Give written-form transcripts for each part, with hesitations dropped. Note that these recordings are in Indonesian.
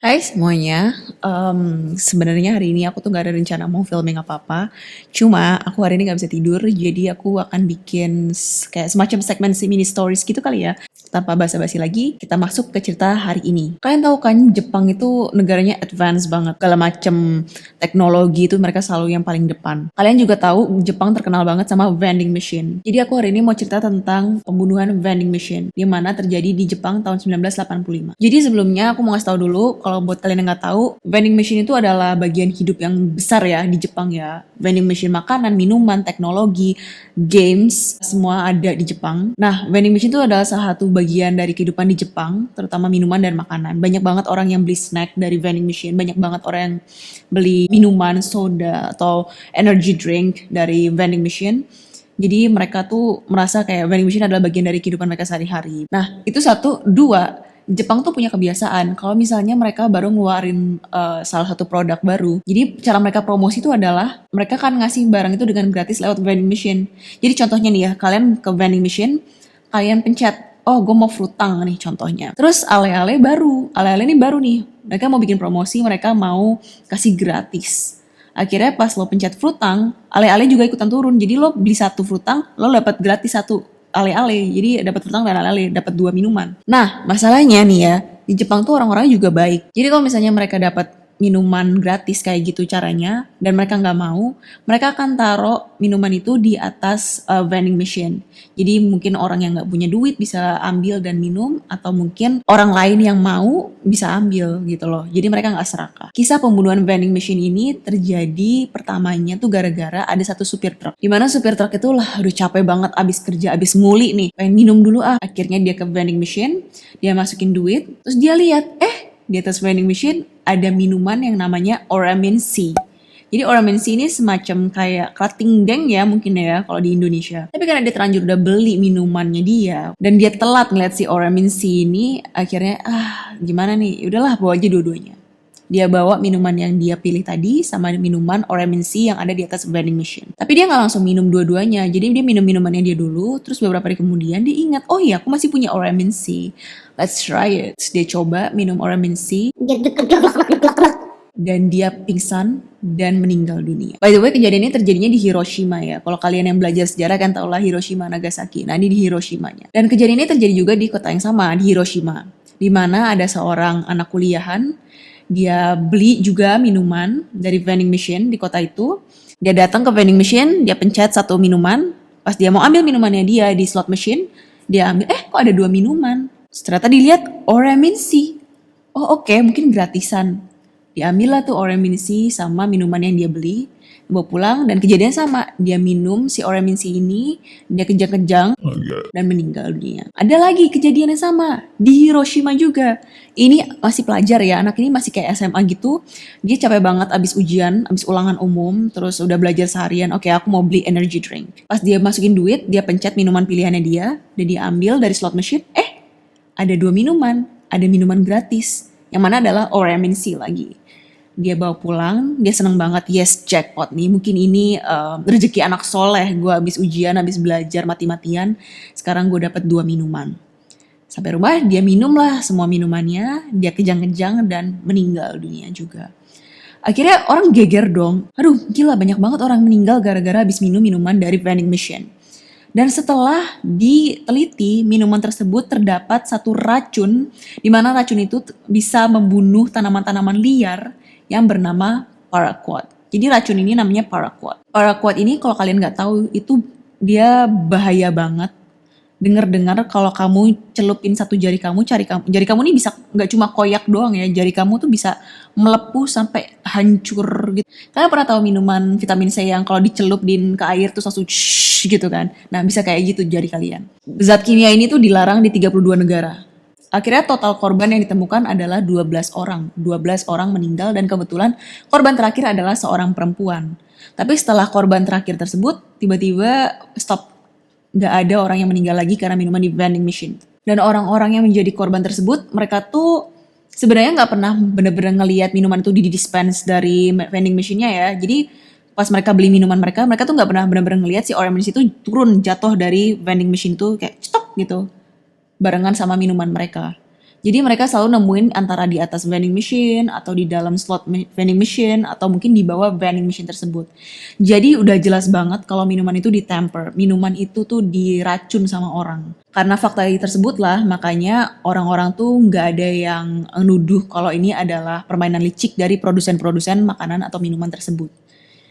Hai semuanya, sebenarnya hari ini aku tuh gak ada rencana mau filming apa-apa. Cuma aku hari ini gak bisa tidur, jadi aku akan bikin kayak semacam segmen mini stories gitu kali ya. Tanpa basa-basi lagi, kita masuk ke cerita hari ini. Kalian tahu kan Jepang itu negaranya advance banget. Segala macam teknologi itu mereka selalu yang paling depan. Kalian juga tahu Jepang terkenal banget sama vending machine. Jadi aku hari ini mau cerita tentang pembunuhan vending machine, di mana terjadi di Jepang tahun 1985. Jadi sebelumnya aku mau ngasih tahu dulu, kalau buat kalian yang nggak tahu, vending machine itu adalah bagian hidup yang besar ya di Jepang ya. Vending machine makanan, minuman, teknologi, games, semua ada di Jepang. Nah, vending machine itu adalah salah satu bagian dari kehidupan di Jepang, terutama minuman dan makanan. Banyak banget orang yang beli snack dari vending machine, banyak banget orang yang beli minuman, soda, atau energy drink dari vending machine. Jadi mereka tuh merasa kayak vending machine adalah bagian dari kehidupan mereka sehari-hari. Nah, itu satu. Dua, Jepang tuh punya kebiasaan kalau misalnya mereka baru ngeluarin salah satu produk baru. Jadi cara mereka promosi itu adalah mereka kan ngasih barang itu dengan gratis lewat vending machine. Jadi contohnya nih ya, kalian ke vending machine, kalian pencet, oh gue mau frutang nih contohnya. Terus ale-ale ini baru nih. Mereka mau bikin promosi, mereka mau kasih gratis. Akhirnya pas lo pencet frutang, ale-ale juga ikutan turun. Jadi lo beli satu frutang, lo dapat gratis satu ale-ale. Jadi dapat frutang dan ale-ale, dapat 2 minuman. Nah, masalahnya nih ya, di Jepang tuh orang-orangnya juga baik. Jadi kalau misalnya mereka dapat minuman gratis kayak gitu caranya dan mereka nggak mau, mereka akan taruh minuman itu di atas vending machine. Jadi mungkin orang yang nggak punya duit bisa ambil dan minum, atau mungkin orang lain yang mau bisa ambil gitu loh. Jadi mereka nggak serakah. Kisah pembunuhan vending machine ini terjadi pertamanya tuh gara-gara ada satu supir truk. Dimana supir truk itu lah udah capek banget abis kerja, abis nguli nih, pengen minum dulu ah. Akhirnya dia ke vending machine, dia masukin duit, terus dia lihat di atas vending machine ada minuman yang namanya Oramin C. Jadi Oramin C ini semacam kayak Krating Deng ya mungkin ya kalau di Indonesia. Tapi karena dia terlanjur udah beli minumannya dia dan dia telat ngeliat si Oramin C ini, akhirnya gimana nih, udahlah bawa aja dua-duanya. Dia bawa minuman yang dia pilih tadi sama minuman Oramin C yang ada di atas vending machine. Tapi dia nggak langsung minum dua-duanya. Jadi dia minum minumannya dia dulu, terus beberapa hari kemudian dia ingat, oh iya aku masih punya Oramin C. Let's try it. Terus dia coba minum Oramin C dan dia pingsan dan meninggal dunia. By the way, kejadian ini terjadinya di Hiroshima ya. Kalau kalian yang belajar sejarah kan tahulah Hiroshima, Nagasaki. Nah, ini di Hiroshimanya. Dan kejadian ini terjadi juga di kota yang sama, di Hiroshima. Di mana ada seorang anak kuliahan, dia beli juga minuman dari vending machine di kota itu. Dia datang ke vending machine, dia pencet satu minuman. Pas dia mau ambil minumannya dia di slot machine, dia ambil, kok ada 2 minuman. Ternyata dilihat Oramin C. Oh oke, mungkin gratisan. Diambil lah tuh Oramin C sama minuman yang dia beli, bawa pulang, dan kejadian sama. Dia minum si Oramin C ini, dia kejang-kejang dan meninggal dunia. Ada lagi kejadian yang sama di Hiroshima juga. Ini masih pelajar ya, anak ini masih kayak SMA gitu. Dia capek banget abis ujian, abis ulangan umum, terus udah belajar seharian. Oke, aku mau beli energy drink. Pas dia masukin duit, dia pencet minuman pilihannya dia, dan dia ambil dari slot machine. Ada 2 minuman, ada minuman gratis, yang mana adalah Oramin C lagi. Dia bawa pulang, dia seneng banget, yes jackpot nih, mungkin ini rezeki anak soleh, gue habis ujian, habis belajar mati-matian, sekarang gue dapat 2 minuman. Sampai rumah dia minum lah semua minumannya, dia kejang-kejang dan meninggal dunia juga. Akhirnya orang geger dong, aduh gila banyak banget orang meninggal gara-gara habis minum minuman dari vending machine. Dan setelah diteliti, minuman tersebut terdapat satu racun, di mana racun itu bisa membunuh tanaman-tanaman liar yang bernama paraquat. Jadi racun ini namanya paraquat. Paraquat ini kalau kalian nggak tahu itu dia bahaya banget. Dengar-dengar kalau kamu celupin satu jari kamu, jari kamu ini bisa nggak cuma koyak doang ya, jari kamu tuh bisa melepuh sampai hancur gitu. Kalian pernah tahu minuman vitamin C yang kalau dicelupin ke air tuh langsung gitu kan? Nah bisa kayak gitu jari kalian. Zat kimia ini tuh dilarang di 32 negara. Akhirnya total korban yang ditemukan adalah 12 orang. 12 orang meninggal dan kebetulan korban terakhir adalah seorang perempuan. Tapi setelah korban terakhir tersebut, tiba-tiba stop. Nggak ada orang yang meninggal lagi karena minuman di vending machine. Dan orang-orang yang menjadi korban tersebut, mereka tuh sebenarnya nggak pernah bener-bener ngelihat minuman itu di-dispense dari vending machine-nya ya. Jadi pas mereka beli minuman mereka tuh nggak pernah bener-bener ngelihat si Oramin itu turun jatuh dari vending machine tuh kayak cetok gitu. Barengan sama minuman mereka. Jadi mereka selalu nemuin antara di atas vending machine atau di dalam slot vending machine atau mungkin di bawah vending machine tersebut. Jadi udah jelas banget kalau minuman itu ditamper, minuman itu tuh diracun sama orang. Karena fakta tersebut lah, makanya orang-orang tuh nggak ada yang nuduh kalau ini adalah permainan licik dari produsen-produsen makanan atau minuman tersebut.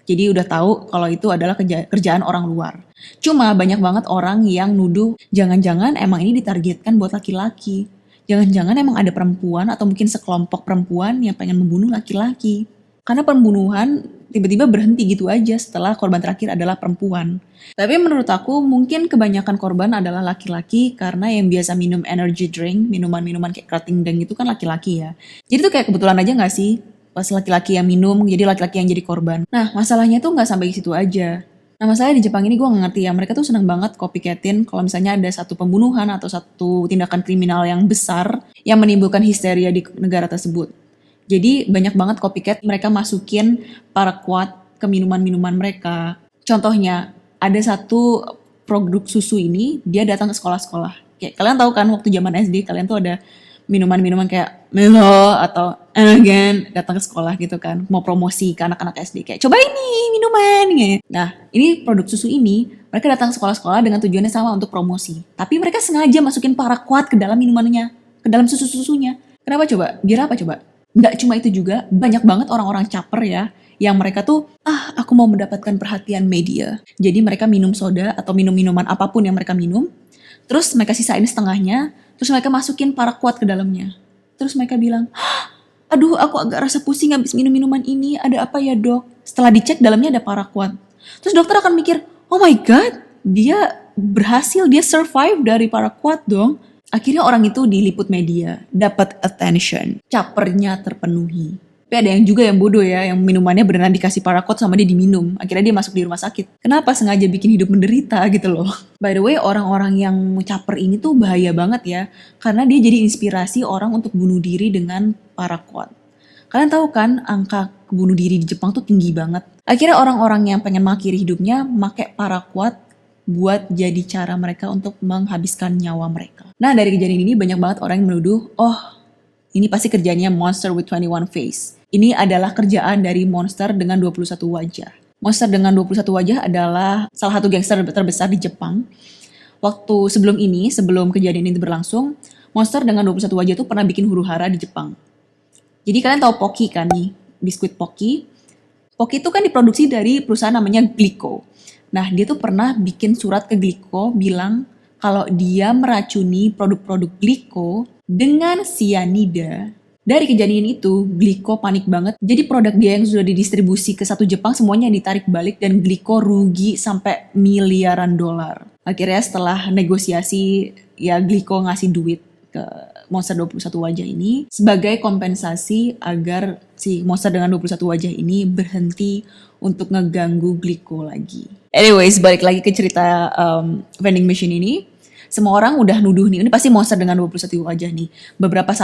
Jadi udah tahu kalau itu adalah kerjaan orang luar. Cuma banyak banget orang yang nuduh jangan-jangan emang ini ditargetkan buat laki-laki. Jangan-jangan emang ada perempuan atau mungkin sekelompok perempuan yang pengen membunuh laki-laki. Karena pembunuhan tiba-tiba berhenti gitu aja setelah korban terakhir adalah perempuan. Tapi menurut aku mungkin kebanyakan korban adalah laki-laki karena yang biasa minum energy drink, minuman-minuman kayak Krating Dang itu kan laki-laki ya. Jadi tuh kayak kebetulan aja gak sih? Pas laki-laki yang minum, jadi laki-laki yang jadi korban. Nah, masalahnya tuh gak sampai di situ aja. Nah, masalahnya di Jepang ini gue gak ngerti ya, mereka tuh seneng banget copycatin kalau misalnya ada satu pembunuhan atau satu tindakan kriminal yang besar yang menimbulkan histeria di negara tersebut. Jadi banyak banget copycat mereka masukin paraquat ke minuman-minuman mereka. Contohnya, ada satu produk susu ini, dia datang ke sekolah-sekolah. Kayak kalian tahu kan waktu zaman SD, kalian tuh ada minuman-minuman kayak Milo atau Enagan datang ke sekolah gitu kan, mau promosi ke anak-anak SD kayak coba ini minuman gitu. Nah, ini produk susu ini mereka datang ke sekolah-sekolah dengan tujuannya sama untuk promosi. Tapi mereka sengaja masukin paraquat ke dalam minumannya, ke dalam susu-susunya. Kenapa coba? Biar apa coba? Nggak cuma itu juga, banyak banget orang-orang caper ya, yang mereka tuh, aku mau mendapatkan perhatian media. Jadi mereka minum soda atau minum-minuman apapun yang mereka minum, terus mereka sisain setengahnya, terus mereka masukin paraquat ke dalamnya. Terus mereka bilang, aduh aku agak rasa pusing habis minum minuman ini, ada apa ya dok? Setelah dicek dalamnya ada paraquat. Terus dokter akan mikir, oh my god, dia berhasil, dia survive dari paraquat dong. Akhirnya orang itu diliput media, dapat attention, capernya terpenuhi. Tapi ada yang juga yang bodoh ya, yang minumannya beneran dikasih paraquat sama dia diminum. Akhirnya dia masuk di rumah sakit. Kenapa sengaja bikin hidup menderita gitu loh. By the way, orang-orang yang caper ini tuh bahaya banget ya. Karena dia jadi inspirasi orang untuk bunuh diri dengan paraquat. Kalian tahu kan angka bunuh diri di Jepang tuh tinggi banget. Akhirnya orang-orang yang pengen mengakhiri hidupnya pakai paraquat buat jadi cara mereka untuk menghabiskan nyawa mereka. Nah, dari kejadian ini banyak banget orang yang menuduh, oh ini pasti kerjanya Monster with 21 Face. Ini adalah kerjaan dari Monster dengan 21 wajah. Monster dengan 21 wajah adalah salah satu gangster terbesar di Jepang. Waktu sebelum kejadian ini berlangsung, Monster dengan 21 wajah itu pernah bikin huru-hara di Jepang. Jadi kalian tahu Pocky kan nih, biskuit Pocky. Pocky itu kan diproduksi dari perusahaan namanya Glico. Nah, dia tuh pernah bikin surat ke Glico bilang kalau dia meracuni produk-produk Glico dengan cyanida. Dari kejadian itu, Glico panik banget. Jadi produk dia yang sudah didistribusi ke satu Jepang semuanya ditarik balik dan Glico rugi sampai miliaran dolar. Akhirnya setelah negosiasi, ya Glico ngasih duit ke Monster 21 wajah ini sebagai kompensasi agar si Monster dengan 21 wajah ini berhenti untuk ngeganggu Glico lagi. Anyways, balik lagi ke cerita vending machine ini. Semua orang udah nuduh nih, ini pasti Monster dengan 21 wajah nih. Beberapa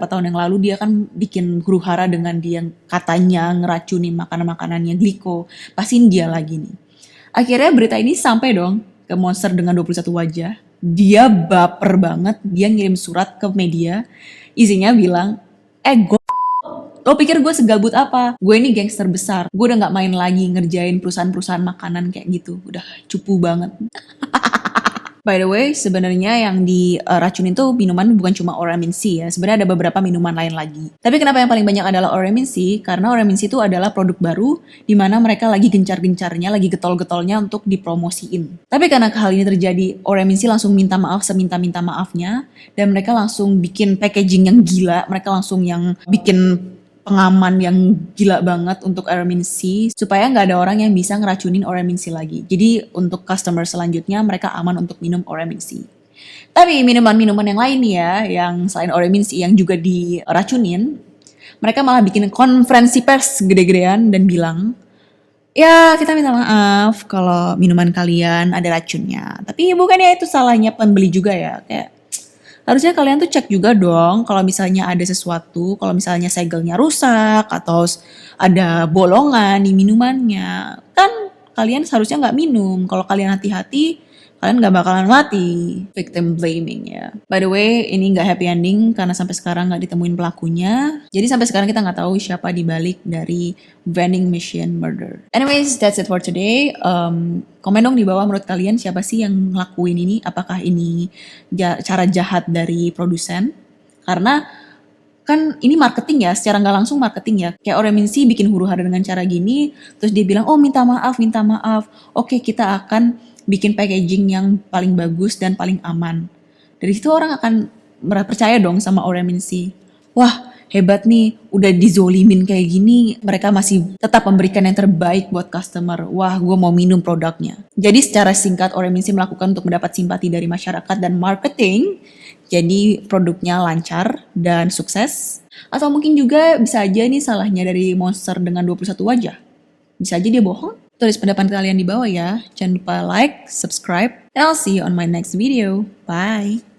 tahun yang lalu dia kan bikin huru-hara dengan dia yang katanya ngeracunin makanan-makanannya Glico. Pastiin dia lagi nih. Akhirnya berita ini sampai dong ke Monster dengan 21 wajah. Dia baper banget, dia ngirim surat ke media. Isinya bilang, lo pikir gue segabut apa? Gue ini gangster besar. Gue udah gak main lagi ngerjain perusahaan-perusahaan makanan kayak gitu. Udah cupu banget. By the way, sebenarnya yang diracunin tuh minuman bukan cuma Oramin C ya. Sebenarnya ada beberapa minuman lain lagi. Tapi kenapa yang paling banyak adalah Oramin C? Karena Oramin C itu adalah produk baru di mana mereka lagi gencar-gencarnya, lagi getol-getolnya untuk dipromosiin. Tapi karena hal ini terjadi, Oramin C langsung minta maaf seminta-minta maafnya dan mereka langsung bikin packaging yang gila. Mereka langsung yang bikin pengaman yang gila banget untuk Oramin C supaya nggak ada orang yang bisa ngeracunin Oramin C lagi. Jadi untuk customer selanjutnya mereka aman untuk minum Oramin C. Tapi minuman-minuman yang lain nih ya, yang selain Oramin C yang juga diracunin, mereka malah bikin konferensi pers gede-gedean dan bilang, ya kita minta maaf kalau minuman kalian ada racunnya. Tapi bukannya itu salahnya pembeli juga ya, kayak harusnya kalian tuh cek juga dong kalau misalnya ada sesuatu, kalau misalnya segelnya rusak atau ada bolongan di minumannya. Kan kalian seharusnya nggak minum. Kalau kalian hati-hati, kalian gak bakalan mati. Victim blaming ya. By the way, ini gak happy ending karena sampai sekarang gak ditemuin pelakunya. Jadi sampai sekarang kita gak tahu siapa dibalik dari vending machine murder. Anyways, that's it for today. Komen dong di bawah menurut kalian siapa sih yang ngelakuin ini? Apakah ini cara jahat dari produsen? Karena kan ini marketing ya, secara nggak langsung marketing ya. Kayak Oreminsi bikin huru-hara dengan cara gini, terus dia bilang, oh minta maaf, oke kita akan bikin packaging yang paling bagus dan paling aman. Dari situ orang akan percaya dong sama Oreminsi. Wah, hebat nih, udah dizolimin kayak gini, mereka masih tetap memberikan yang terbaik buat customer. Wah, gue mau minum produknya. Jadi secara singkat, Oreminsi melakukan untuk mendapat simpati dari masyarakat dan marketing, jadi produknya lancar dan sukses. Atau mungkin juga bisa aja nih salahnya dari Monster dengan 21 wajah. Bisa aja dia bohong. Tulis pendapat kalian di bawah ya. Jangan lupa like, subscribe, and I'll see you on my next video. Bye!